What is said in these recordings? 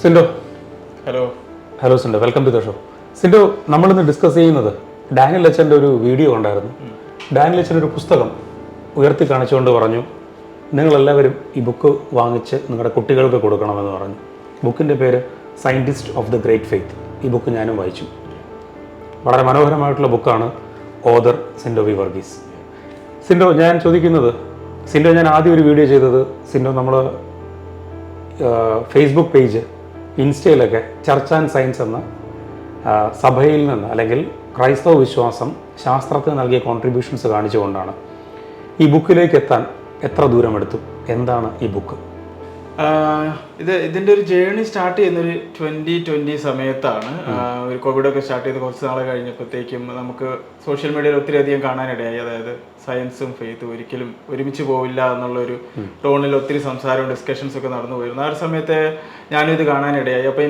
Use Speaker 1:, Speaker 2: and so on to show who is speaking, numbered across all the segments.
Speaker 1: Sindo.
Speaker 2: Hello
Speaker 1: Sindo, welcome to the show. Sindo, നമ്മളിന്ന് discuss ചെയ്യുന്നത് Daniel അച്ഛൻ്റെ ഒരു വീഡിയോ ഉണ്ടായിരുന്നു. ഡാനിയൽ അച്ഛൻ ഒരു പുസ്തകം ഉയർത്തി കാണിച്ചുകൊണ്ട് പറഞ്ഞു, നിങ്ങളെല്ലാവരും ഈ ബുക്ക് വാങ്ങിച്ച് നിങ്ങളുടെ കുട്ടികൾക്ക് കൊടുക്കണമെന്ന് പറഞ്ഞു. ബുക്കിൻ്റെ പേര് scientist of the great faith. ഈ ബുക്ക് ഞാനും വായിച്ചു. വളരെ മനോഹരമായിട്ടുള്ള ബുക്കാണ്. Author Sindo V Varghese. സിൻഡോ, ഞാൻ ചോദിക്കുന്നത്, സിൻഡോ ഞാൻ ആദ്യം ഒരു വീഡിയോ ചെയ്തത്, സിൻഡോ നമ്മൾ ഫേസ്ബുക്ക് പേജ്, ഇൻസ്റ്റയിലൊക്കെ ചർച്ച് ആൻഡ് സയൻസ് എന്ന സഭയിൽ നിന്ന് അല്ലെങ്കിൽ ക്രൈസ്തവ വിശ്വാസം ശാസ്ത്രത്തിന് നൽകിയ കോൺട്രിബ്യൂഷൻസ് കാണിച്ചുകൊണ്ടാണ്. ഈ ബുക്കിലേക്ക് എത്താൻ എത്ര ദൂരമെടുത്തു? എന്താണ് ഈ ബുക്ക്?
Speaker 2: ഇതിൻ്റെ ഒരു ജേർണി സ്റ്റാർട്ട് ചെയ്യുന്നൊരു 2020 സമയത്താണ്. ഒരു കോവിഡൊക്കെ സ്റ്റാർട്ട് ചെയ്ത് കുറച്ച് നാളെ കഴിഞ്ഞപ്പോഴത്തേക്കും നമുക്ക് സോഷ്യൽ മീഡിയയിൽ ഒത്തിരി അധികം കാണാനിടയായി. അതായത് സയൻസും ഫെയ്ത്തും ഒരിക്കലും ഒരുമിച്ച് പോവില്ല എന്നുള്ളൊരു ടോണിൽ ഒത്തിരി സംസാരവും ഡിസ്കഷൻസ് ഒക്കെ നടന്നു പോയിരുന്നു. ആ ഒരു സമയത്ത് ഞാനും ഇത് കാണാനിടയായി. അപ്പോൾ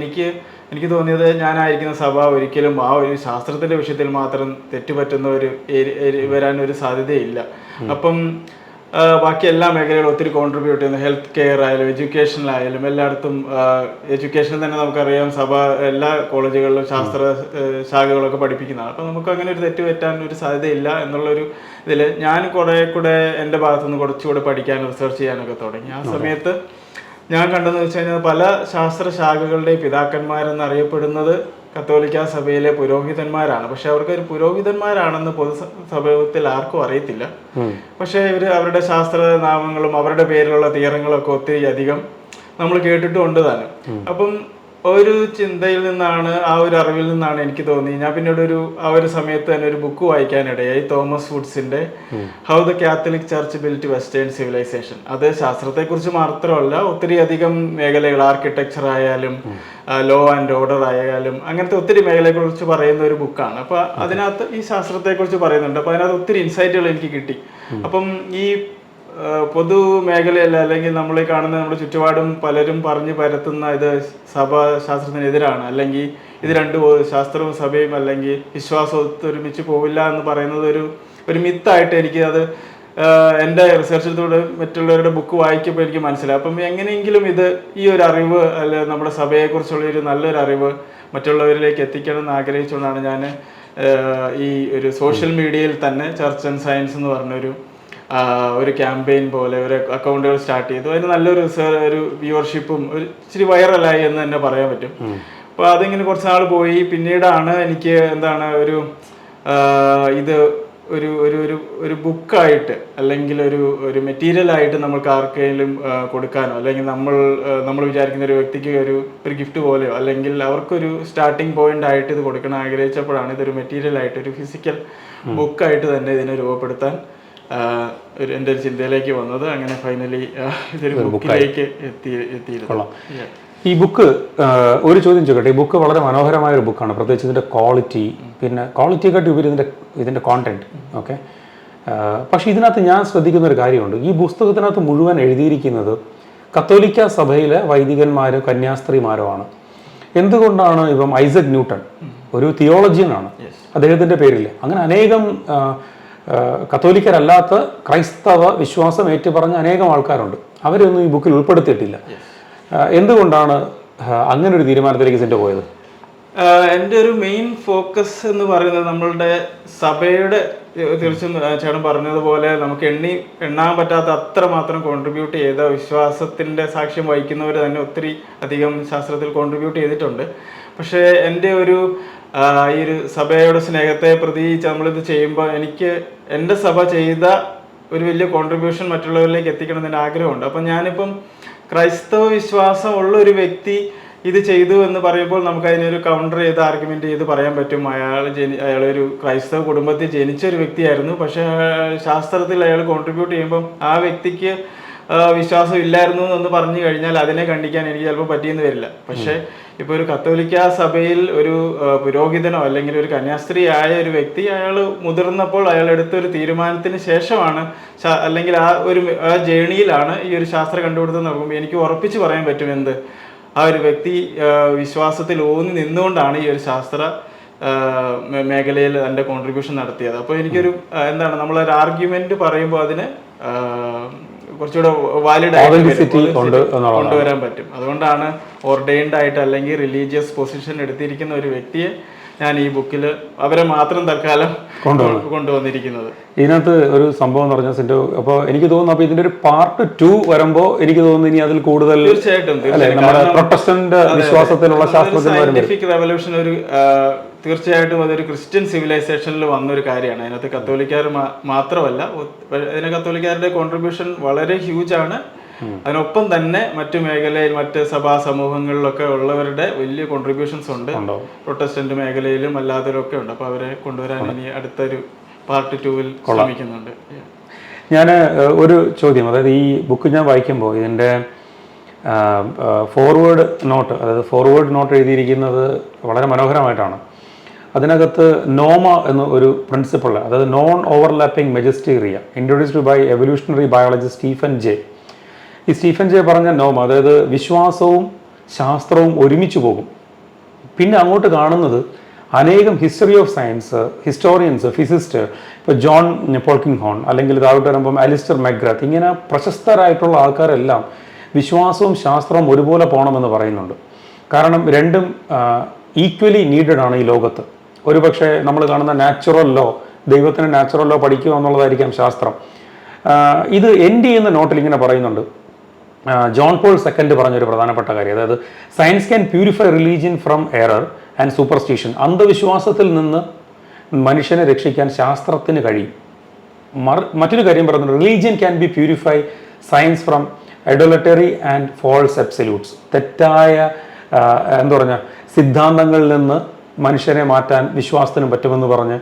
Speaker 2: എനിക്ക് തോന്നിയത്, ഞാനായിരിക്കുന്ന സഭ ഒരിക്കലും ആ ഒരു ശാസ്ത്രത്തിൻ്റെ വിഷയത്തിൽ മാത്രം തെറ്റുപറ്റുന്ന ഒരു വരാനൊരു സാധ്യതയില്ല. അപ്പം ബാക്കി എല്ലാ മേഖലകളും ഒത്തിരി കോൺട്രിബ്യൂട്ട് ചെയ്യുന്നു. ഹെൽത്ത് കെയർ ആയാലും എഡ്യൂക്കേഷനിലായാലും എല്ലായിടത്തും. എഡ്യൂക്കേഷനിൽ തന്നെ നമുക്കറിയാം, സഭ എല്ലാ കോളേജുകളിലും ശാസ്ത്ര ശാഖകളൊക്കെ പഠിപ്പിക്കുന്നതാണ്. അപ്പം നമുക്ക് അങ്ങനെ ഒരു തെറ്റ് പറ്റാൻ ഒരു സാധ്യതയില്ല എന്നുള്ളൊരു ഇതിൽ ഞാൻ കുറേ കൂടെ എൻ്റെ ഭാഗത്തുനിന്ന് കുറച്ചുകൂടെ പഠിക്കാനും റിസർച്ച് ചെയ്യാനൊക്കെ തുടങ്ങി. ആ സമയത്ത് ഞാൻ കണ്ടെന്ന് വെച്ച് കഴിഞ്ഞാൽ, പല ശാസ്ത്ര ശാഖകളുടെയും പിതാക്കന്മാരെന്ന് അറിയപ്പെടുന്നത് കത്തോലിക്ക സഭയിലെ പുരോഹിതന്മാരാണ്. പക്ഷെ അവർക്കൊരു പുരോഹിതന്മാരാണെന്ന് പൊതുസമൂഹത്തിൽ ആർക്കും അറിയത്തില്ല. പക്ഷെ ഇവർ അവരുടെ ശാസ്ത്ര നാമങ്ങളും അവരുടെ പേരിലുള്ള തീരങ്ങളൊക്കെ ഒത്തിരി അധികം നമ്മൾ കേട്ടിട്ടുണ്ട് താനും. അപ്പം ഒരു ചിന്തയിൽ നിന്നാണ്, ആ ഒരു അറിവിൽ നിന്നാണ് എനിക്ക് തോന്നി, ഞാൻ പിന്നീട് ആ ഒരു സമയത്ത് തന്നെ ഒരു ബുക്ക് വായിക്കാനിടയായി. തോമസ് വുഡ്സിന്റെ how the Catholic church built western civilisation. അത് ശാസ്ത്രത്തെക്കുറിച്ച് മാത്രമല്ല, ഒത്തിരി അധികം മേഖലകൾ, ആർക്കിടെക്ചർ ആയാലും ലോ ആൻഡ് ഓർഡർ ആയാലും അങ്ങനത്തെ ഒത്തിരി മേഖലയെക്കുറിച്ച് പറയുന്ന ഒരു ബുക്കാണ്. അപ്പോൾ അതിനകത്ത് ഈ ശാസ്ത്രത്തെക്കുറിച്ച് പറയുന്നുണ്ട്. അപ്പോൾ അതിനകത്ത് ഒത്തിരി ഇൻസൈറ്റുകൾ എനിക്ക് കിട്ടി. അപ്പം ഈ പൊതു മേഖലയല്ല, അല്ലെങ്കിൽ നമ്മൾ ഈ കാണുന്ന നമ്മുടെ ചുറ്റുപാടും പലരും പറഞ്ഞു പരത്തുന്ന ഇത് സഭ ശാസ്ത്രത്തിനെതിരാണ്, അല്ലെങ്കിൽ ഇത് ശാസ്ത്രവും സഭയും അല്ലെങ്കിൽ വിശ്വാസവും ഒരുമിച്ച് പോവില്ല എന്ന് പറയുന്നത് ഒരു മിത്തായിട്ട് എനിക്ക് അത് എൻ്റെ റിസർച്ചിലൂടെ മറ്റുള്ളവരുടെ ബുക്ക് വായിക്കുമ്പോൾ എനിക്ക് മനസ്സിലായി. അപ്പം എങ്ങനെയെങ്കിലും ഈ ഒരു അറിവ്, അല്ലെ നമ്മുടെ സഭയെക്കുറിച്ചുള്ള ഒരു നല്ലൊരു അറിവ് മറ്റുള്ളവരിലേക്ക് എത്തിക്കണം എന്ന് ആഗ്രഹിച്ചുകൊണ്ടാണ് ഞാൻ ഈ ഒരു സോഷ്യൽ മീഡിയയിൽ തന്നെ ചർച്ച് ആൻഡ് സയൻസ് എന്ന് പറഞ്ഞൊരു ഒരു ക്യാമ്പയിൻ പോലെ ഒരു അക്കൗണ്ടുകൾ സ്റ്റാർട്ട് ചെയ്തു. അതിന് നല്ലൊരു വ്യൂവർഷിപ്പും ഇച്ചിരി വൈറലായി എന്ന് തന്നെ പറയാൻ പറ്റും. അപ്പോൾ അതിങ്ങനെ കുറച്ച് നാൾ പോയി. പിന്നീടാണ് എനിക്ക് ഇത് ഒരു ബുക്കായിട്ട് അല്ലെങ്കിൽ ഒരു മെറ്റീരിയലായിട്ട് നമ്മൾക്ക് ആർക്കെങ്കിലും കൊടുക്കാനോ, അല്ലെങ്കിൽ നമ്മൾ വിചാരിക്കുന്ന ഒരു വ്യക്തിക്ക് ഒരു ഗിഫ്റ്റ് പോലെയോ, അല്ലെങ്കിൽ അവർക്കൊരു സ്റ്റാർട്ടിങ് പോയിന്റ് ആയിട്ട് ഇത് കൊടുക്കണം ആഗ്രഹിച്ചപ്പോഴാണ് ഇതൊരു മെറ്റീരിയലായിട്ട്, ഒരു ഫിസിക്കൽ ബുക്കായിട്ട് തന്നെ ഇതിനെ രൂപപ്പെടുത്താൻ എൻ്റെ ഒരു ചിന്തയിലേക്ക് വന്നത്. അങ്ങനെ ഫൈനലി ഇതൊരു ബുക്കിലേക്ക് എത്തിയിരുന്നു.
Speaker 1: ഈ ബുക്ക്, ഒരു ചോദ്യം ചോദിക്കട്ടെ, ഈ ബുക്ക് വളരെ മനോഹരമായ ഒരു ബുക്കാണ്. പ്രത്യേകിച്ച് ഇതിൻ്റെ ക്വാളിറ്റി, പിന്നെ ക്വാളിറ്റിയെക്കാട്ടി ഉപരി ഇതിൻ്റെ കോണ്ടന്റ്. ഓക്കെ, പക്ഷേ ഇതിനകത്ത് ഞാൻ ശ്രദ്ധിക്കുന്ന ഒരു കാര്യമുണ്ട്. ഈ പുസ്തകത്തിനകത്ത് മുഴുവൻ എഴുതിയിരിക്കുന്നത് കത്തോലിക്ക സഭയിലെ വൈദികന്മാരോ കന്യാസ്ത്രീമാരോ ആണ്. എന്തുകൊണ്ടാണ് ഇപ്പം ഐസക് ന്യൂട്ടൺ ഒരു തിയോളജിയനാണ്, അദ്ദേഹത്തിൻ്റെ പേരിൽ അങ്ങനെ അനേകം കത്തോലിക്കരല്ലാത്ത ക്രൈസ്തവ വിശ്വാസം ഏറ്റുപറഞ്ഞ അനേകം ആൾക്കാരുണ്ട്. അവരൊന്നും ഈ ബുക്കിൽ ഉൾപ്പെടുത്തിയിട്ടില്ല. എന്തുകൊണ്ടാണ് അങ്ങനെ ഒരു തീരുമാനത്തിലേക്ക് സെന്റ് പോയത്?
Speaker 2: എൻ്റെ ഒരു മെയിൻ ഫോക്കസ് എന്ന് പറയുന്നത്, നമ്മളുടെ സഭയുടെ, തീർച്ചയായും ചേട്ടൻ പറഞ്ഞതുപോലെ നമുക്ക് എണ്ണാൻ പറ്റാത്ത അത്രമാത്രം കോൺട്രിബ്യൂട്ട് ചെയ്ത, വിശ്വാസത്തിൻ്റെ സാക്ഷ്യം വഹിക്കുന്നവർ തന്നെ ഒത്തിരി അധികം ശാസ്ത്രത്തിൽ കോൺട്രിബ്യൂട്ട് ചെയ്തിട്ടുണ്ട്. പക്ഷേ എൻ്റെ ഈ ഒരു സഭയുടെ സ്നേഹത്തെ പ്രതി നമ്മളിത് ചെയ്യുമ്പോൾ എനിക്ക് എൻ്റെ സഭ ചെയ്ത ഒരു വലിയ കോൺട്രിബ്യൂഷൻ മറ്റുള്ളവരിലേക്ക് എത്തിക്കണമെന്ന് ആഗ്രഹമുണ്ട്. അപ്പം ഞാനിപ്പം ക്രൈസ്തവ വിശ്വാസം ഉള്ള ഒരു വ്യക്തി ഇത് ചെയ്തു എന്ന് പറയുമ്പോൾ നമുക്ക് അതിനൊരു കൗണ്ടർ ചെയ്ത് ആർഗ്യുമെന്റ് ചെയ്ത് പറയാൻ പറ്റും. അയാളൊരു ക്രൈസ്തവ കുടുംബത്തിൽ ജനിച്ച ഒരു വ്യക്തിയായിരുന്നു, പക്ഷെ ശാസ്ത്രത്തിൽ അയാൾ കോൺട്രിബ്യൂട്ട് ചെയ്യുമ്പം ആ വ്യക്തിക്ക് വിശ്വാസം ഇല്ലായിരുന്നു എന്ന് പറഞ്ഞു കഴിഞ്ഞാൽ അതിനെ ഖണ്ഡിക്കാൻ എനിക്ക് ചിലപ്പോൾ പറ്റിയെന്ന് വരില്ല. പക്ഷേ ഇപ്പോൾ ഒരു കത്തോലിക്ക സഭയിൽ ഒരു പുരോഹിതനോ അല്ലെങ്കിൽ ഒരു കന്യാസ്ത്രീ ആയ ഒരു വ്യക്തി, അയാൾ മുതിർന്നപ്പോൾ അയാൾ എടുത്തൊരു തീരുമാനത്തിന് ശേഷമാണ്, അല്ലെങ്കിൽ ആ ജേണിയിലാണ് ഈ ഒരു ശാസ്ത്ര കണ്ടുപിടുത്തം നോക്കുമ്പോൾ എനിക്ക് ഉറപ്പിച്ച് പറയാൻ പറ്റും ആ ഒരു വ്യക്തി വിശ്വാസത്തിൽ ഊന്നി നിന്നുകൊണ്ടാണ് ഈ ഒരു ശാസ്ത്ര മേഖലയിൽ എൻ്റെ കോൺട്രിബ്യൂഷൻ നടത്തിയത്. അപ്പോൾ എനിക്കൊരു നമ്മളൊരു ആർഗ്യുമെന്റ് പറയുമ്പോൾ അതിന് കുറച്ചുകൂടെ വാലിഡ് കൊണ്ടുവരാൻ പറ്റും. അതുകൊണ്ടാണ് ഓർഡൈൻഡ് ആയിട്ട് അല്ലെങ്കിൽ റിലീജിയസ് പൊസിഷൻ എടുത്തിരിക്കുന്ന ഒരു വ്യക്തിയെ ഞാൻ ഈ ബുക്കിൽ അവരെ മാത്രം തൽക്കാലം കൊണ്ടുവന്നിരിക്കുന്നത്.
Speaker 1: ഇതിനകത്ത് ഒരു സംഭവം എന്ന് പറഞ്ഞാൽ സിൻഡോ, അപ്പോൾ എനിക്ക് തോന്നുന്നു അപ്പോൾ ഇതിന്റെ ഒരു പാർട്ട് 2 വരുമ്പോൾ എനിക്ക് തോന്നുന്നു ഇനി അതിൽ കൂടുതൽ
Speaker 2: തീർച്ചയായിട്ടും
Speaker 1: നമ്മുടെ പ്രൊട്ടസ്റ്റന്റ് വിശ്വാസത്തിലുള്ള
Speaker 2: സയന്റിഫിക് റെവല്യൂഷൻ ഒരു തീർച്ചയായിട്ടും അതൊരു ക്രിസ്ത്യൻ സിവിലൈസേഷനിൽ വന്നൊരു കാര്യമാണ്. അതിനകത്ത് കത്തോലിക്കാർ മാത്രമല്ല, അതിന് കത്തോലിക്കാരുടെ കോൺട്രിബ്യൂഷൻ വളരെ ഹ്യൂജ് ആണ്. അതിനൊപ്പം തന്നെ മറ്റു മേഖലയിൽ മറ്റ് സഭാ സമൂഹങ്ങളിലൊക്കെ ഉള്ളവരുടെ വലിയ കോൺട്രിബ്യൂഷൻസ് ഉണ്ട്. പ്രൊട്ടസ്റ്റന്റ് മേഖലയിലും അല്ലാത്തവരൊക്കെ ഉണ്ട്. അപ്പോൾ അവരെ കൊണ്ടുവരാൻ ഇനി അടുത്തൊരു പാർട്ട് 2-ൽ ശ്രമിക്കുന്നുണ്ട്.
Speaker 1: ഞാൻ ഒരു ചോദ്യം, അതായത് ഈ ബുക്ക് ഞാൻ വായിക്കുമ്പോൾ ഇതിൻ്റെ ഫോർവേഡ് നോട്ട് എഴുതിയിരിക്കുന്നത് വളരെ മനോഹരമായിട്ടാണ്. അതിനകത്ത് നോമ എന്ന ഒരു പ്രിൻസിപ്പിൾ, അതായത് non overlapping magisteria, introduced by evolutionary biologist Stephen J. ഈ സ്റ്റീഫൻ ജെ പറഞ്ഞ നോമ, അതായത് വിശ്വാസവും ശാസ്ത്രവും ഒരുമിച്ച് പോകും. പിന്നെ അങ്ങോട്ട് കാണുന്നത് അനേകം history of science historians, physicist, ഇപ്പോൾ ജോൺ പോൾക്കിംഗ്ഹോൺ, അല്ലെങ്കിൽ താഴോട്ട് വരുമ്പം അലിസ്റ്റർ മെഗ്രാത്ത്, ഇങ്ങനെ പ്രശസ്തരായിട്ടുള്ള ആൾക്കാരെല്ലാം വിശ്വാസവും ശാസ്ത്രവും ഒരുപോലെ പോകണമെന്ന് പറയുന്നുണ്ട്. കാരണം രണ്ടും ഈക്വലി നീഡഡ് ആണ് ഈ ലോകത്ത്. ഒരുപക്ഷെ നമ്മൾ കാണുന്ന നാച്ചുറൽ ലോ, ദൈവത്തിന് നാച്ചുറൽ ലോ പഠിക്കുക എന്നുള്ളതായിരിക്കാം ശാസ്ത്രം. ഇത് എൻഡ് ചെയ്യുന്ന നോട്ടിൽ ഇങ്ങനെ പറയുന്നുണ്ട്, ജോൺ പോൾ സെക്കൻഡ് പറഞ്ഞൊരു പ്രധാനപ്പെട്ട കാര്യം, അതായത് science can purify religion from error and superstition. അന്ധവിശ്വാസത്തിൽ നിന്ന് മനുഷ്യനെ രക്ഷിക്കാൻ ശാസ്ത്രത്തിന് കഴിയും. മറ്റൊരു കാര്യം പറയുന്നത്, religion can be purify science from idolatry and false absolutes. തെറ്റായ എന്താ പറഞ്ഞ സിദ്ധാന്തങ്ങളിൽ നിന്ന് മനുഷ്യനെ മാറ്റാൻ വിശ്വാസത്തിനും പറ്റുമെന്ന് പറഞ്ഞ്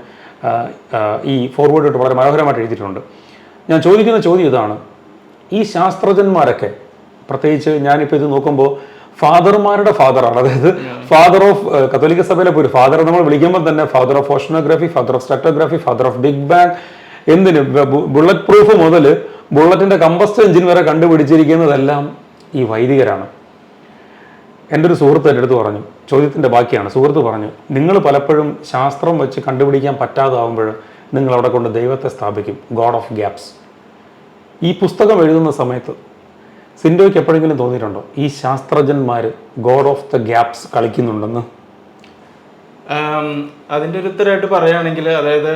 Speaker 1: ഈ ഫോർവേഡ് വളരെ മനോഹരമായിട്ട് എഴുതിയിട്ടുണ്ട്. ഞാൻ ചോദിക്കുന്ന ചോദ്യം ഇതാണ്, ഈ ശാസ്ത്രജ്ഞന്മാരൊക്കെ, പ്രത്യേകിച്ച് ഞാനിപ്പോൾ ഇത് നോക്കുമ്പോൾ ഫാദർമാരുടെ ഫാദറാണ്, അതായത് ഫാദർ ഓഫ് കത്തോലിക്ക സഭയിലെ ഒരു ഫാദർ നമ്മൾ വിളിക്കുമ്പോൾ തന്നെ father of oceanography, father of stratigraphy, father of big bang, എന്തിന് ബുള്ളറ്റ് പ്രൂഫ് മുതൽ ബുള്ളറ്റിന്റെ കമ്പസ്റ്റർ എഞ്ചിൻ വരെ കണ്ടുപിടിച്ചിരിക്കുന്നതെല്ലാം ഈ വൈദികരാണ്. എൻ്റെ ഒരു സുഹൃത്ത് എൻ്റെ അടുത്ത് പറഞ്ഞു, ചോദ്യത്തിൻ്റെ ബാക്കിയാണ്, സുഹൃത്ത് പറഞ്ഞു, നിങ്ങൾ പലപ്പോഴും ശാസ്ത്രം വെച്ച് കണ്ടുപിടിക്കാൻ പറ്റാതാവുമ്പോൾ നിങ്ങൾ അവിടെ കൊണ്ട് ദൈവത്തെ സ്ഥാപിക്കും, ഗോഡ് ഓഫ് ഗ്യാപ്സ്. ഈ പുസ്തകം എഴുതുന്ന സമയത്ത് സിൻഡോയ്ക്ക് എപ്പോഴെങ്കിലും തോന്നിയിട്ടുണ്ടോ ഈ ശാസ്ത്രജ്ഞന്മാർ ഗോഡ് ഓഫ് ദ ഗ്യാപ്സ് കളിക്കുന്നുണ്ടെന്ന്?
Speaker 2: അതിൻ്റെ ഒരു ഉത്തരമായിട്ട് പറയുകയാണെങ്കിൽ, അതായത്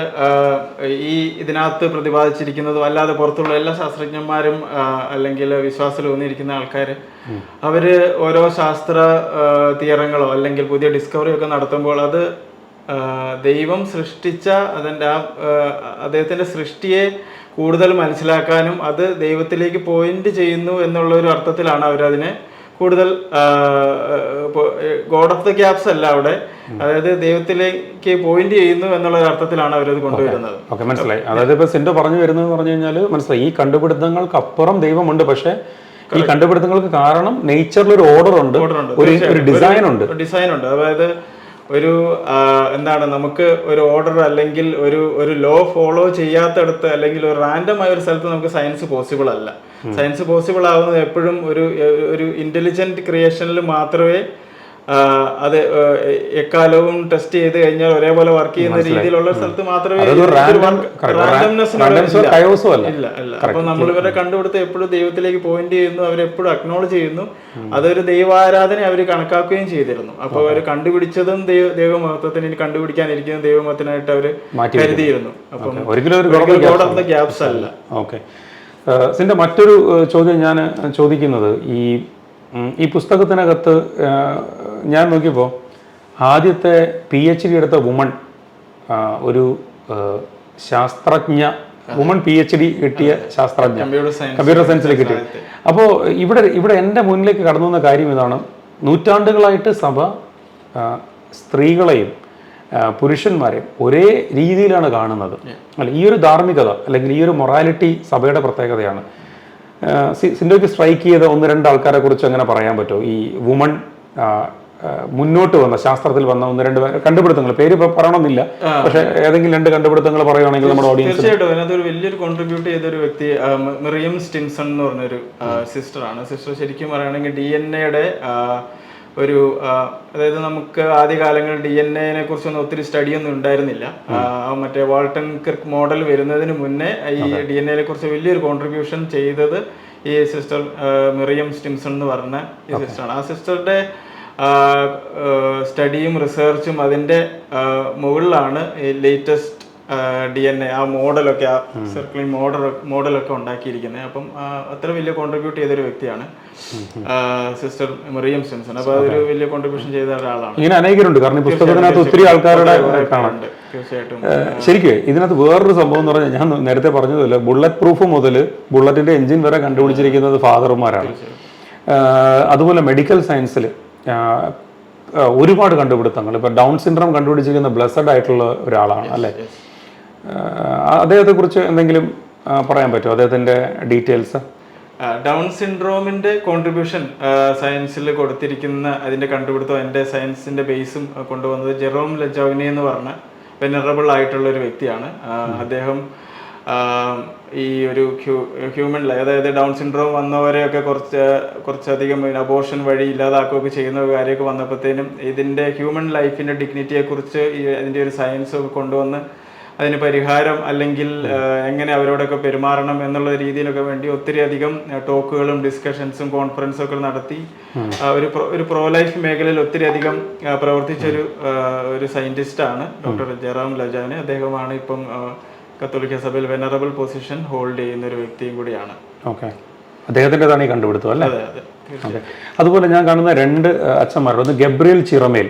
Speaker 2: ഈ ഇതിനകത്ത് പ്രതിപാദിച്ചിരിക്കുന്നതും അല്ലാതെ പുറത്തുള്ള എല്ലാ ശാസ്ത്രജ്ഞന്മാരും അല്ലെങ്കിൽ വിശ്വാസത്തിൽ ഊന്നിയിരിക്കുന്ന ആൾക്കാർ, അവർ ഓരോ ശാസ്ത്ര തിയറങ്ങളോ അല്ലെങ്കിൽ പുതിയ ഡിസ്കവറിയോ ഒക്കെ നടത്തുമ്പോൾ അത് ദൈവം സൃഷ്ടിച്ച അതിൻ്റെ അദ്ദേഹത്തിൻ്റെ സൃഷ്ടിയെ കൂടുതൽ മനസ്സിലാക്കാനും അത് ദൈവത്തിലേക്ക് പോയിന്റ് ചെയ്യുന്നു എന്നുള്ള ഒരു അർത്ഥത്തിലാണ് അവരതിനെ കൂടുതൽ ഗോഡ് ഓഫ് ദ ഗ്യാപ്സ് അല്ല അവിടെ, അതായത് ദൈവത്തിലേക്ക് പോയിന്റ് ചെയ്യുന്നു എന്നുള്ള ഒരു അർത്ഥത്തിലാണ് അവരത് കൊണ്ടുവരുന്നത്.
Speaker 1: ഓക്കെ, മനസ്സിലായി. അതായത് ഇപ്പൊ സിൻഡോ പറഞ്ഞു വരുന്നത് പറഞ്ഞു കഴിഞ്ഞാൽ മനസ്സിലായി, ഈ കണ്ടുപിടുത്തങ്ങൾക്ക് അപ്പുറം ദൈവമുണ്ട്. പക്ഷെ ഈ കണ്ടുപിടുത്തങ്ങൾക്ക് കാരണം നേച്ചറിൽ ഒരു ഓർഡർ ഉണ്ട്, ഒരു ഡിസൈൻ ഉണ്ട്.
Speaker 2: അതായത് ഒരു എന്താണ്, നമുക്ക് ഒരു ഓർഡർ അല്ലെങ്കിൽ ഒരു ലോ ഫോളോ ചെയ്യാത്തടത്ത് അല്ലെങ്കിൽ ഒരു റാൻഡം ആയ ഒരു സ്ഥലത്ത് നമുക്ക് സയൻസ് പോസിബിൾ അല്ല. സയൻസ് പോസിബിൾ ആവുന്നത് എപ്പോഴും ഒരു ഇന്റലിജന്റ് ക്രിയേഷനിൽ മാത്രമേ അത് എക്കാലവും ടെസ്റ്റ് ചെയ്ത് കഴിഞ്ഞാൽ ഒരേപോലെ വർക്ക് ചെയ്യുന്ന രീതിയിലുള്ള സ്ഥലത്ത് മാത്രമേ ഇല്ല. അപ്പൊ നമ്മൾ ഇവരെ കണ്ടുപിടുത്ത എപ്പോഴും ദൈവത്തിലേക്ക് പോയിന്റ് ചെയ്യുന്നു, അവരെപ്പോഴും അക്നോളജ് ചെയ്യുന്നു, അതൊരു ദൈവാരാധന അവർ കണക്കാക്കുകയും ചെയ്തിരുന്നു. അപ്പൊ അവർ കണ്ടുപിടിച്ചതും ദൈവമഹത്വത്തിന്, ഇനി കണ്ടുപിടിക്കാനിരിക്കുന്ന ദൈവമഹത്വത്തിനായിട്ട് അവർ കരുതിയിരുന്നു. അപ്പം ഗോഡ് ഓഫ് ദ ഗ്യാപ്സ് അല്ല.
Speaker 1: ഓക്കെ, സിന്റെ മറ്റൊരു ചോദ്യം ഞാൻ ചോദിക്കുന്നത്, ഈ പുസ്തകത്തിനകത്ത് ഞാൻ നോക്കിയപ്പോൾ ആദ്യത്തെ PhD എടുത്ത വുമൺ, ഒരു ശാസ്ത്രജ്ഞ വുമൺ PhD കിട്ടിയ ശാസ്ത്രജ്ഞ, കമ്പ്യൂട്ടർ സയൻസിൽ കിട്ടിയ. അപ്പോൾ ഇവിടെ എൻ്റെ മുന്നിലേക്ക് കടന്നു വന്ന കാര്യം ഇതാണ്, നൂറ്റാണ്ടുകളായിട്ട് സഭ സ്ത്രീകളെയും പുരുഷന്മാരെയും ഒരേ രീതിയിലാണ് കാണുന്നത്. അല്ല, ഈ ഒരു ധാർമ്മികത അല്ലെങ്കിൽ ഈ ഒരു മൊറാലിറ്റി സഭയുടെ പ്രത്യേകതയാണ്. സിൻഡോയ്ക്ക് സ്ട്രൈക്ക് ചെയ്ത 1-2 ആൾക്കാരെ കുറിച്ച് അങ്ങനെ പറയാൻ പറ്റുമോ? ഈ വുമൺ മുന്നോട്ട് വന്ന, ശാസ്ത്രത്തിൽ വന്ന 1-2 കണ്ടുപിടുത്തങ്ങൾ, പേര് പറയണമെന്നില്ല, പക്ഷെ ഏതെങ്കിലും 2 കണ്ടുപിടുത്തങ്ങൾ പറയുകയാണെങ്കിൽ നമ്മുടെ ഓഡിയൻസ്.
Speaker 2: തീർച്ചയായിട്ടും അതിനകത്ത് ഒരു വലിയൊരു കോൺട്രിബ്യൂട്ട് ചെയ്തൊരു വ്യക്തി മിറിയം സ്റ്റിൻസൺ എന്ന് പറഞ്ഞൊരു സിസ്റ്ററാണ്. സിസ്റ്റർ ശരിക്കും പറയുകയാണെങ്കിൽ DNA-യുടെ ഒരു, അതായത് നമുക്ക് ആദ്യകാലങ്ങളിൽ DNA-നെ കുറിച്ചൊന്നും ഒത്തിരി സ്റ്റഡിയൊന്നും ഉണ്ടായിരുന്നില്ല. മറ്റേ വാൾട്ടൺ ക്രിക്ക് മോഡൽ വരുന്നതിന് മുന്നേ ഈ DNA-നെ കുറിച്ച് വലിയൊരു കോൺട്രിബ്യൂഷൻ ചെയ്തത് ഈ സിസ്റ്റർ മിറിയം സ്റ്റിംസൺ എന്ന് പറഞ്ഞ ഈ സിസ്റ്ററാണ്. ആ സിസ്റ്ററുടെ സ്റ്റഡിയും റിസർച്ചും അതിൻ്റെ മുകളിലാണ് ഈ ലേറ്റസ്റ്റ് DNA ആ മോഡലൊക്കെ, ആ സർക്കിളിംഗ് മോഡലൊക്കെ ഉണ്ടാക്കിയിരിക്കുന്നത്. അപ്പം അത്ര വലിയ കോൺട്രിബ്യൂട്ട് ചെയ്തൊരു വ്യക്തിയാണ് സിസ്റ്റർ മറിയം സ്റ്റിംസൺ. അപ്പോൾ അതൊരു വലിയ കോൺട്രിബ്യൂഷൻ ചെയ്ത ഒരാളാണ്.
Speaker 1: ഇങ്ങനെ അനേകരുണ്ട്, കാരണം ഈ പുസ്തകത്തിനകത്ത് ഒത്തിരി ആൾക്കാരുടെ കാണാം.
Speaker 2: തീർച്ചയായിട്ടും
Speaker 1: ശരിക്കും ഇതിനകത്ത് വേറൊരു സംഭവം എന്ന് പറഞ്ഞാൽ, ഞാൻ നേരത്തെ പറഞ്ഞതല്ല, ബുള്ളറ്റ് പ്രൂഫ് മുതൽ ബുള്ളറ്റിന്റെ എഞ്ചിൻ വരെ കണ്ടുപിടിച്ചിരിക്കുന്നത് ഫാദർമാരാണ്. അതുപോലെ മെഡിക്കൽ സയൻസിൽ ഒരുപാട് കണ്ടുപിടുത്തങ്ങൾ, ഇപ്പൊ ഡൗൺ സിൻഡ്രോം കണ്ടുപിടിച്ചിരിക്കുന്ന ബ്ലെസ്സഡ് ആയിട്ടുള്ള ഒരാളാണ് അല്ലേ? അദ്ദേഹത്തെ കുറിച്ച് എന്തെങ്കിലും പറയാൻ പറ്റുമോ, അദ്ദേഹത്തിന്റെ ഡീറ്റെയിൽസ്?
Speaker 2: ഡൗൺ സിൻഡ്രോമിന്റെ കോൺട്രിബ്യൂഷൻ സയൻസിൽ കൊടുത്തിരിക്കുന്ന അതിന്റെ കണ്ടുപിടുത്തം, അതിന്റെ സയൻസിന്റെ ബേസും കൊണ്ടുവന്നത് ജെറോം ലജോവിനെ എന്ന് പറഞ്ഞ വെനറബിൾ ആയിട്ടുള്ള ഒരു വ്യക്തിയാണ്. അദ്ദേഹം ഈ ഒരു ഹ്യൂമൻ ലൈഫ്, അതായത് ഡൗൺ സിൻഡ്രോം വന്നവരെയൊക്കെ കുറച്ചധികം അബോർഷൻ വഴി ഇല്ലാതാക്കുകയൊക്കെ ചെയ്യുന്ന കാര്യമൊക്കെ വന്നപ്പോഴത്തേനും ഇതിൻ്റെ ഹ്യൂമൻ ലൈഫിൻ്റെ ഡിഗ്നിറ്റിയെ കുറിച്ച് അതിൻ്റെ ഒരു സയൻസ് ഒക്കെ കൊണ്ടുവന്ന് അതിന് പരിഹാരം അല്ലെങ്കിൽ എങ്ങനെ അവരോടൊക്കെ പെരുമാറണം എന്നുള്ള രീതിയിലൊക്കെ വേണ്ടി ഒത്തിരി അധികം ടോക്കുകളും ഡിസ്കഷൻസും കോൺഫറൻസും ഒക്കെ നടത്തി ഒരു പ്രോ ലൈഫ് മേഖലയിൽ ഒത്തിരി അധികം പ്രവർത്തിച്ചൊരു സയൻറ്റിസ്റ്റാണ് ഡോക്ടർ ജെറോം ലജോവിനെ. അദ്ദേഹമാണ് ഇപ്പം കത്തോലിക്ക സഭയിൽ വെനറബിൾ പൊസിഷൻ ഹോൾഡ് ചെയ്യുന്ന ഒരു വ്യക്തിയും കൂടിയാണ്.
Speaker 1: ഓക്കെ, അദ്ദേഹത്തിൻ്റെതാണ് ഈ കണ്ടുപിടുത്തം അല്ലേ?
Speaker 2: അതെ.
Speaker 1: അതുപോലെ ഞാൻ കാണുന്ന രണ്ട് അച്ഛന്മാരുണ്ട്. ഒന്ന് Gabriel Chiramel,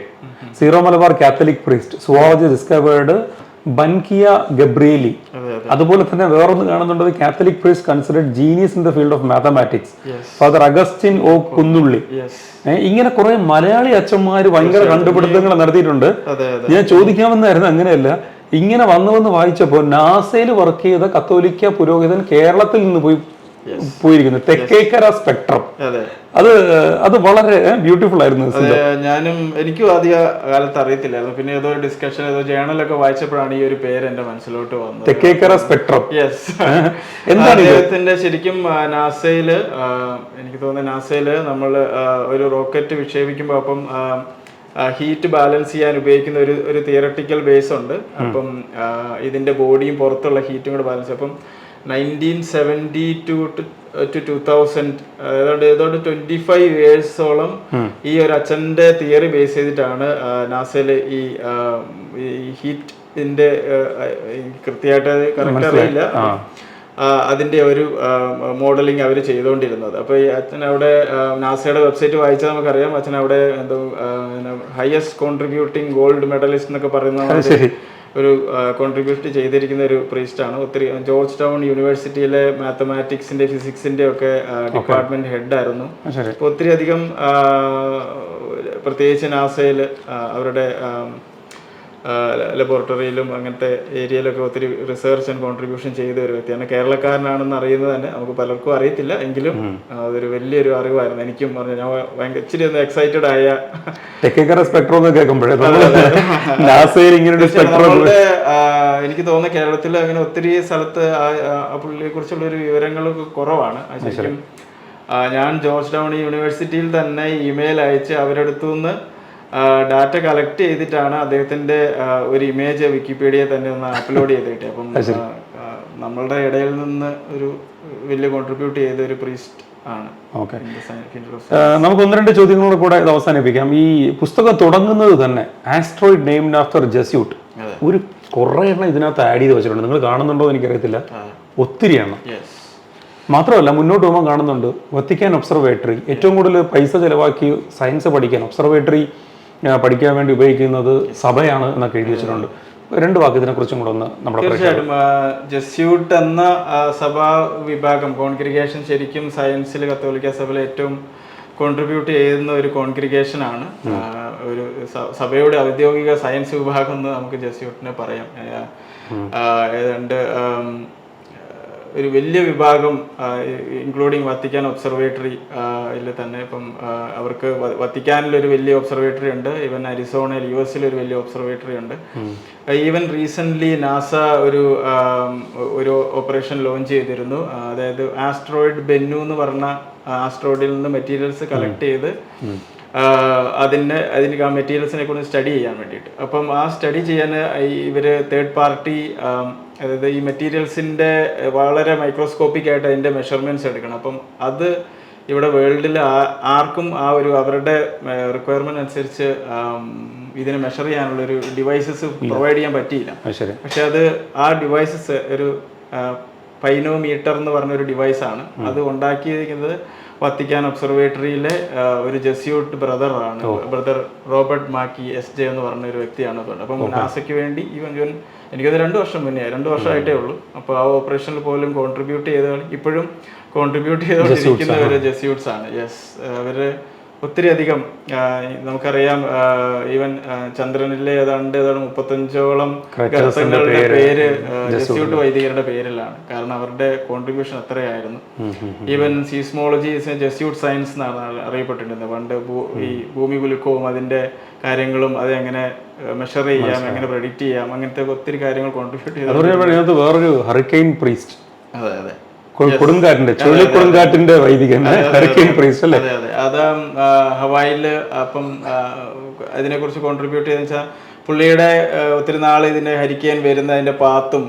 Speaker 1: Syro Malabar Catholic priest, zoology discovered ബൻകിയ ഗബ്രിയേലി. അതുപോലെ തന്നെ വേറൊന്ന് കാണുന്നുണ്ട്, Catholic priest considered genius in the field of mathematics, father Augustine O Kunnully. ഇങ്ങനെ കുറെ മലയാളി അച്ഛന്മാർ ഭയങ്കര കണ്ടുപിടുത്തങ്ങൾ നടത്തിയിട്ടുണ്ട്. ഞാൻ ചോദിക്കാമെന്നായിരുന്നു, അങ്ങനെയല്ല, ഇങ്ങനെ വന്ന് വായിച്ചപ്പോൾ നാസയിൽ വർക്ക് ചെയ്ത കത്തോലിക്ക പുരോഹിതൻ കേരളത്തിൽ നിന്ന് പോയിരിക്കുന്നു, തെക്കേക്കര സ്പെക്ട്രം. അത് വളരെ ബ്യൂട്ടിഫുൾ ആയിരുന്നു.
Speaker 2: എനിക്കും ആദ്യ കാലത്ത് അറിയത്തില്ലായിരുന്നു. പിന്നെ ഏതോ ഡിസ്കഷൻ, ഏതോ ജേണലൊക്കെ വായിച്ചപ്പോഴാണ് ഈ ഒരു പേര് എന്റെ മനസ്സിലോട്ട് വന്നത്,
Speaker 1: തെക്കേക്കര സ്പെക്ട്രം.
Speaker 2: എന്താണ് അദ്ദേഹത്തിന്റെ ശരിക്കും നാസയില്, എനിക്ക് തോന്നുന്നത് നാസയില് നമ്മൾ ഒരു റോക്കറ്റ് വിക്ഷേപിക്കുമ്പോൾ അപ്പം ഹീറ്റ് ബാലൻസ് ചെയ്യാൻ ഉപയോഗിക്കുന്ന ഒരു തിയറട്ടിക്കൽ ബേസ് ഉണ്ട്. അപ്പം ഇതിന്റെ ബോഡിയും പുറത്തുള്ള ഹീറ്റും കൂടെ ബാലൻസ്. അപ്പം 1972 to 2000 ഏതാണ്ട് 25 ഇയേഴ്സോളം ഈ ഒരു അച്ഛന്റെ തിയറി ബേസ് ചെയ്തിട്ടാണ് നാസയില് ഈ ഹീറ്റിന്റെ കൃത്യമായിട്ട് കറക്റ്റ് അറിയില്ല, അതിന്റെ ഒരു മോഡലിംഗ് അവർ ചെയ്തുകൊണ്ടിരുന്നത്. അപ്പോൾ ഈ അച്ഛൻ അവിടെ നാസയുടെ വെബ്സൈറ്റ് വായിച്ചാൽ നമുക്കറിയാം, അച്ഛൻ അവിടെ എന്തോ ഹയസ്റ്റ് കോൺട്രിബ്യൂട്ടിംഗ് ഗോൾഡ് മെഡലിസ്റ്റ് എന്നൊക്കെ പറയുന്ന ഒരു കോൺട്രിബ്യൂട്ട് ചെയ്തിരിക്കുന്ന ഒരു പ്രീസ്റ്റാണ്. ഒത്തിരി ജോർജ് ടൗൺ യൂണിവേഴ്സിറ്റിയിലെ മാത്തമാറ്റിക്സിന്റെ ഫിസിക്സിന്റെ ഒക്കെ ഡിപ്പാർട്ട്മെന്റ് ഹെഡായിരുന്നു. അപ്പോൾ ഒത്തിരി അധികം പ്രത്യേകിച്ച് നാസയിൽ അവരുടെ ലബോറട്ടറിയിലും അങ്ങനത്തെ ഏരിയയിലൊക്കെ ഒത്തിരി റിസർച്ച് ആൻഡ് കോൺട്രിബ്യൂഷൻ ചെയ്ത ഒരു വ്യക്തിയാണ്. കേരളക്കാരനാണെന്ന് അറിയുന്നത് തന്നെ നമുക്ക് പലർക്കും അറിയത്തില്ല, എങ്കിലും അതൊരു വലിയൊരു അറിവായിരുന്നു. എനിക്കും പറഞ്ഞു, ഞാൻ ഭയങ്കര ഇച്ചിരി ഒന്ന് എക്സൈറ്റഡ് ആയ എനിക്ക് തോന്നുന്നു കേരളത്തിൽ അങ്ങനെ ഒത്തിരി സ്ഥലത്ത് പുള്ളിയെ കുറിച്ചുള്ള ഒരു വിവരങ്ങളൊക്കെ കുറവാണ്. ശരിക്കും ഞാൻ ജോർജ് ടൗൺ യൂണിവേഴ്സിറ്റിയിൽ തന്നെ ഇമെയിൽ അയച്ച് അവരെടുത്തുനിന്ന് ഡാറ്റ കളക്ട് ചെയ്തിട്ടാണ് അദ്ദേഹത്തിന്റെ ഒരു ഇമേജ് വിക്കിപീഡിയ തന്നെ ഒന്ന് അപ്ലോഡ് ചെയ്തിട്ട്. അപ്പം നമ്മളുടെ ഇടയിൽ നിന്ന് ഒരു വലിയ കോൺട്രിബ്യൂട്ട് ചെയ്ത ഒരു പ്രീസ്റ്റ് ആണ്.
Speaker 1: ഓക്കെ, നമുക്ക് ഒന്ന് രണ്ട് ചോദ്യങ്ങളോട് കൂടെ ഇത് അവസാനിപ്പിക്കാം. ഈ പുസ്തകം തുടങ്ങുന്നത് തന്നെ ആസ്ട്രോയിഡ് നെയിംഡ് ആഫ്റ്റർ ജെസ്യൂട്ട്, ഒരു കുറെ എണ്ണം ഇതിനകത്ത് ആഡ് ചെയ്ത് വെച്ചിട്ടുണ്ട്. നിങ്ങൾ കാണുന്നുണ്ടോ എന്ന് എനിക്കറിയത്തില്ല, ഒത്തിരി എണ്ണം. മാത്രമല്ല മുന്നോട്ട് പോകുമ്പോൾ കാണുന്നുണ്ട് വത്തിക്കാൻ ഒബ്സർവേറ്ററി, ഏറ്റവും കൂടുതൽ പൈസ ചെലവാക്കി സയൻസ് പഠിക്കാൻ ഒബ്സർവേറ്ററി പഠിക്കാൻ വേണ്ടി ഉപയോഗിക്കുന്നത് സഭയാണ് എന്നൊക്കെ എഴുതി വെച്ചിട്ടുണ്ട്. രണ്ട് വാക്ക് ഇതിനെ കുറിച്ചും കൂടെ ഒന്ന് നമ്മുടെ.
Speaker 2: തീർച്ചയായിട്ടും ജെസ്യൂട്ട് എന്ന സഭാ വിഭാഗം കോൺഗ്രിഗേഷൻ ശരിക്കും സയൻസിൽ കത്തോലിക്ക സഭയിൽ ഏറ്റവും കോൺട്രിബ്യൂട്ട് ചെയ്യുന്ന ഒരു കോൺഗ്രിഗേഷൻ ആണ്. ഒരു സഭയുടെ ഔദ്യോഗിക സയൻസ് വിഭാഗം എന്ന് നമുക്ക് ജെസ്യൂട്ടിനെ പറയാം. ഏതാണ്ട് ഒരു വലിയ വിഭാഗം ഇൻക്ലൂഡിങ് വത്തിക്കാൻ ഒബ്സർവേറ്ററി തന്നെ. ഇപ്പം അവർക്ക് വത്തിക്കാനിലൊരു വലിയ ഒബ്സർവേറ്ററി ഉണ്ട്, ഈവൻ അരിസോണയിൽ US ഒരു വലിയ ഒബ്സർവേറ്ററി ഉണ്ട്. ഈവൻ റീസെൻ്റ്ലി നാസ ഒരു ഓപ്പറേഷൻ ലോഞ്ച് ചെയ്തിരുന്നു. അതായത് ആസ്ട്രോയിഡ് ബെന്നു എന്ന് പറഞ്ഞ ആസ്ട്രോയിഡിൽ നിന്ന് മെറ്റീരിയൽസ് കളക്ട് ചെയ്ത് അതിന് ആ മെറ്റീരിയൽസിനെ കുറിച്ച് സ്റ്റഡി ചെയ്യാൻ വേണ്ടിയിട്ട്. അപ്പം ആ സ്റ്റഡി ചെയ്യാൻ ഇവർ തേർഡ് പാർട്ടി അതായത് ഈ മെറ്റീരിയൽസിൻ്റെ വളരെ മൈക്രോസ്കോപ്പിക് ആയിട്ട് അതിൻ്റെ മെഷർമെൻറ്റ്സ് എടുക്കണം. അപ്പം അത് ഇവിടെ വേൾഡിൽ ആർക്കും ആ ഒരു അവരുടെ റിക്വയർമെൻറ്റ് അനുസരിച്ച് ഇതിനെ മെഷർ ചെയ്യാനുള്ളൊരു ഡിവൈസസ് പ്രൊവൈഡ് ചെയ്യാൻ പറ്റിയില്ല. പക്ഷെ അത് ആ ഡിവൈസസ് ഒരു പൈനോമീറ്റർ എന്ന് പറഞ്ഞൊരു ഡിവൈസാണ്. അത് ഉണ്ടാക്കിയിരിക്കുന്നത് വത്തിക്കാൻ ഒബ്സർവേറ്ററിയിലെ ഒരു ജെസ്യൂട്ട് ബ്രദർ റോബർട്ട് മാക്കി SJ എന്ന് പറഞ്ഞ ഒരു വ്യക്തിയാണ്. അപ്പം നാസയ്ക്ക് വേണ്ടി ഈവൻ എനിക്കത് 2 വർഷം മുന്നേ 2 വർഷമായിട്ടേ ഉള്ളൂ. അപ്പോൾ ആ ഓപ്പറേഷനിൽ പോലും കോൺട്രിബ്യൂട്ട് ചെയ്തതാണ്, ഇപ്പോഴും കോൺട്രിബ്യൂട്ട് ചെയ്തുകൊണ്ടിരിക്കുന്ന ഒരു ജെസ്യൂട്ട്സ് ആണ്. യെസ്, അവര് ഒത്തിരി അധികം നമുക്കറിയാം. ഈവൻ ചന്ദ്രനിലെ ഏതാണ്ട് 35ഓളം ഗ്രഹങ്ങളുടെ പേര് ജെസ്യൂട്ട് വൈദികരുടെ പേരിലാണ്. കാരണം അവരുടെ കോൺട്രിബ്യൂഷൻ അത്രയായിരുന്നു. ഈവൻ സീസ്മോളജി ജെസ്യൂട്ട് സയൻസ് എന്നാണ് അറിയപ്പെട്ടിരുന്നത്. പണ്ട് ഈ ഭൂമി കുലുക്കവും അതിന്റെ കാര്യങ്ങളും അതെങ്ങനെ മെഷർ ചെയ്യാം, എങ്ങനെ പ്രെഡിക്റ്റ് ചെയ്യാം, അങ്ങനത്തെ ഒത്തിരി കാര്യങ്ങൾ കോൺട്രിബ്യൂട്ട് ചെയ്തു.
Speaker 1: വേറൊരു ഹറിക്കെയിൻ പ്രീസ്റ്റ്,
Speaker 2: അതെ അതെ,
Speaker 1: കൊടുങ്കാറ്റിന്റെ വൈദികൻ ഹറിക്കെയിൻ പ്രീസ്റ്റ് അല്ലേ?
Speaker 2: അതെ അതെ, അത് ഹവായില്. അപ്പം അതിനെ കുറിച്ച് കോൺട്രിബ്യൂട്ട് ചെയ്തെന്ന് വെച്ചാൽ പുള്ളിയുടെ ഒത്തിരി നാൾ ഇതിന്റെ ഹരിക്കെയിൻ വരുന്ന അതിന്റെ പാത്തും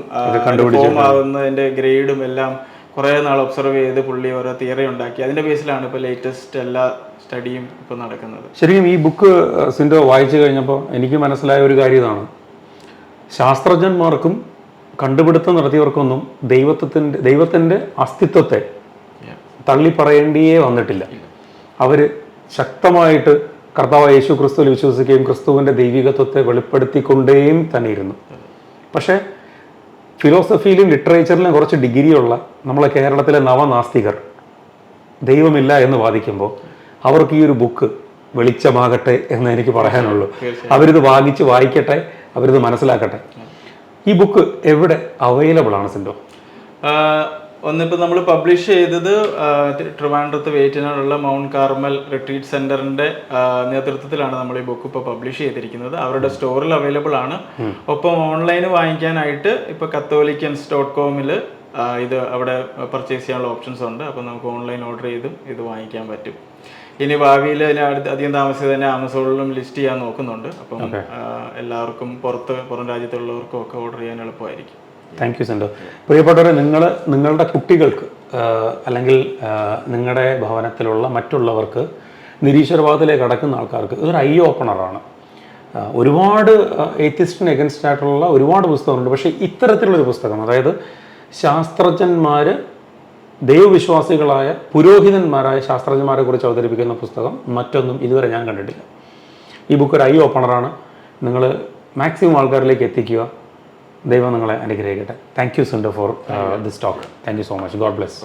Speaker 2: ഫോം ആവുന്നതിന്റെ ഗ്രേഡും എല്ലാം കുറെ നാൾ ഒബ്സർവ് ചെയ്ത് പുള്ളി ഓരോ തിയറി ഉണ്ടാക്കി. അതിന്റെ ബേസിലാണ് ഇപ്പൊ ലേറ്റസ്റ്റ് എല്ലാ സ്റ്റഡിയും ഇപ്പൊ നടക്കുന്നത്.
Speaker 1: ശരിക്കും ഈ ബുക്ക് സിൻഡോ വായിച്ചു കഴിഞ്ഞപ്പോൾ എനിക്ക് മനസ്സിലായ ഒരു കാര്യം ഇതാണ്: ശാസ്ത്രജ്ഞന്മാർക്കും കണ്ടുപിടുത്തം നടത്തിയവർക്കൊന്നും ദൈവത്തിന്റെ അസ്തിത്വത്തെ തള്ളിപ്പറയേണ്ടിയേ വന്നിട്ടില്ല. അവർ ശക്തമായിട്ട് കർത്താവ് യേശു ക്രിസ്തുവിൽ വിശ്വസിക്കുകയും ക്രിസ്തുവിൻ്റെ ദൈവികത്വത്തെ വെളിപ്പെടുത്തിക്കൊണ്ടേയും തന്നെ ഇരുന്നു. പക്ഷേ ഫിലോസഫിയിലും ലിറ്ററേച്ചറിലും കുറച്ച് ഡിഗ്രിയുള്ള നമ്മളെ കേരളത്തിലെ നവനാസ്തികർ ദൈവമില്ല എന്ന് വാദിക്കുമ്പോൾ അവർക്ക് ഈ ഒരു ബുക്ക് വെളിച്ചമാകട്ടെ എന്ന് എനിക്ക് പറയാനുള്ളൂ. അവരിത് വായിക്കട്ടെ, അവരിത് മനസ്സിലാക്കട്ടെ. ഈ ബുക്ക് എവിടെ അവൈലബിൾ ആണ് സിൻഡോ?
Speaker 2: ഒന്നിപ്പോൾ നമ്മൾ പബ്ലിഷ് ചെയ്തത് ട്രിവാൻഡ്രത്ത് വേറ്റിനാടുള്ള മൗണ്ട് കാർമൽ റിട്രീറ്റ് സെന്ററിന്റെ നേതൃത്വത്തിലാണ് നമ്മൾ ഈ ബുക്ക് ഇപ്പോൾ പബ്ലിഷ് ചെയ്തിരിക്കുന്നത്. അവരുടെ സ്റ്റോറിൽ അവൈലബിൾ ആണ്. ഒപ്പം ഓൺലൈന് വാങ്ങിക്കാനായിട്ട് ഇപ്പോൾ catholians.com ഇത് അവിടെ പർച്ചേസ് ചെയ്യാനുള്ള ഓപ്ഷൻസ് ഉണ്ട്. അപ്പോൾ നമുക്ക് ഓൺലൈൻ ഓർഡർ ചെയ്തും ഇത് വാങ്ങിക്കാൻ പറ്റും. ഇനി ഭാവിയിൽ അധികം താമസിച്ച് തന്നെ ആമസോണിലും ലിസ്റ്റ് ചെയ്യാൻ നോക്കുന്നുണ്ട്. അപ്പം എല്ലാവർക്കും പുറം രാജ്യത്തുള്ളവർക്കും ഒക്കെ ഓർഡർ ചെയ്യാൻ എളുപ്പമായിരിക്കും.
Speaker 1: Thank you Sindo. പ്രിയപ്പെട്ടവരെ, നിങ്ങളുടെ കുട്ടികൾക്ക് അല്ലെങ്കിൽ നിങ്ങളുടെ ഭവനത്തിലുള്ള മറ്റുള്ളവർക്ക് നിരീശ്വരവാദത്തിലേക്ക് കടക്കുന്ന ആൾക്കാർക്ക് ഇതൊരു ഐ ഓപ്പണറാണ്. ഒരുപാട് എയ്ത്തിസ്റ്റിന് എഗൻസ്റ്റ് ആയിട്ടുള്ള ഒരുപാട് പുസ്തകങ്ങളുണ്ട്. പക്ഷേ ഇത്തരത്തിലുള്ളൊരു പുസ്തകം, അതായത് ശാസ്ത്രജ്ഞന്മാർ ദൈവവിശ്വാസികളായ പുരോഹിതന്മാരായ ശാസ്ത്രജ്ഞന്മാരെ കുറിച്ച് അവതരിപ്പിക്കുന്ന പുസ്തകം മറ്റൊന്നും ഇതുവരെ ഞാൻ കണ്ടിട്ടില്ല. ഈ ബുക്ക് ഒരു ഐ ഓപ്പണറാണ്. നിങ്ങൾ മാക്സിമം ആൾക്കാരിലേക്ക് എത്തിക്കുക. ദൈവം നിങ്ങളെ അനുഗ്രഹിക്കട്ടെ. Thank you Sindo for this talk. Thank you so much. God bless.